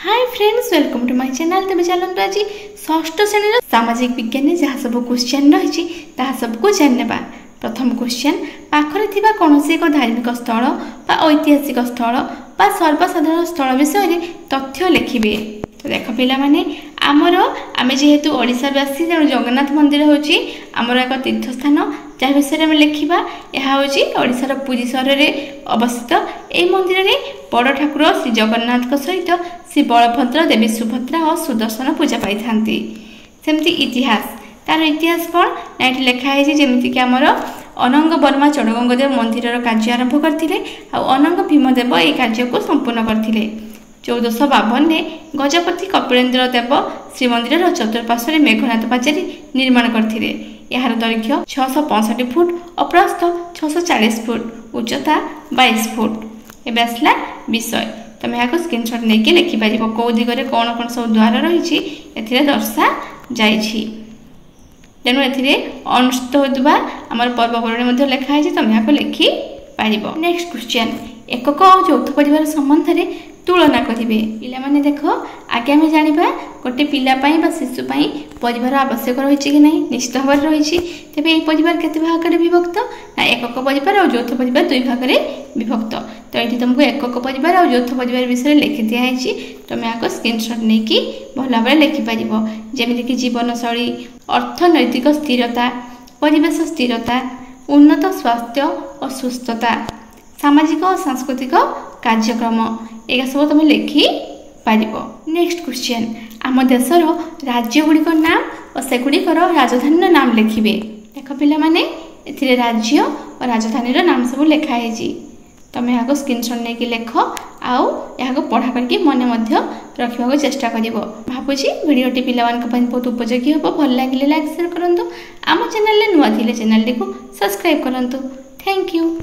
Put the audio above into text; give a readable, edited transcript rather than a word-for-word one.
Hi friends, welcome to my channel. तेज चलते आज षष्ठ श्रेणी सामाजिक विज्ञान जहाँ सब क्वेश्चन रही सबको जानवा। प्रथम क्वेश्चन, पाखरे थिबा कौनसी एक धार्मिक स्थल बा ऐतिहासिक स्थल बा सर्वसाधारण स्थल विषय में तथ्य लिखिबे। तो देख पिला माने आम जेहेतु ओडिशावासी तेणु जगन्नाथ मंदिर होची आमर एक तीर्थस्थान जहाँ विषय में लिखा। यह हूँ ओडिशार पुरी सहर में अवस्थित। यह मंदिर में बड़ ठाकुर श्री जगन्नाथ सहित श्री बलभद्र, देवी सुभद्रा और सुदर्शन पूजा पाई था। सेमती इतिहास, तार इतिहास कौन ना ये लिखाई जमीक आमर अनंग वर्मा चढ़गंगदेव मंदिर कार्य आरंभ करते अनंग भीमदेव ये कार्य को संपूर्ण करते। 1452 गजपति कपिलेन्द्र देव श्रीमंदिर चतुर्पार्श्व मेघनाथ पाचेरी निर्माण करते। यार दैर्घ्य 665 फुट और प्रस्थ 640 फुट, उच्चता 22 फुट। एवं आसला विषय, तुम यहाँ स्क्रीनशॉट नहीं लिखिपर कौ दिगरे कौन कौन सब द्वार रही दर्शा जाइछि। तेणु अनुष्ठित होता आम पर्वपर्वाणी लिखाई तुम यहाँ लिखिपर। नेक्स्ट क्वेश्चन, एकक और यौथ परिवार संबंध में तुलना करेंगे। पिलाने देख आगे आम जाना गोटे पिलापाई बा शिशुपाई परिवार आवश्यक रही कि नहीं, निश्चित भाव रही। तेज ये परिवार केते भाग में विभक्त ना एकक परिवार और यौथ परिवार दुई भाग में विभक्त। तो ये तुमको एकक परिवार और यौथ परिवार विषय लिखि दिखाई। तुम यहाँ स्क्रीनशॉट नहीं भल भाव लिखिपर। जमीक जीवनशैली, अर्थनैतिक स्थिरता, परिवेश स्थिरता, उन्नत स्वास्थ्य और सुस्थता, सामाजिक और सांस्कृतिक कार्यक्रम, ये सब तुम लिखिपर। नेक्स्ट क्वेश्चन, आम देशर राज्य गुड़िक नाम और सेगुड़िकर राजधानी नाम लिखिए। देख पिला माने एथिरे राज्य और राजधानी नाम सब लिखाई। तुम यहाँ स्क्रीनशॉट नहीं लिख आउ यहाँ पढ़ा करके मन रखा चेष्टा कर। भावुची भिडियोटी पिला बहुत उपयोगी हम। भल लगे लाइक शेयर करूँ। आम चैनल नुआ थी चैनल को सब्सक्राइब करूँ। Thank you.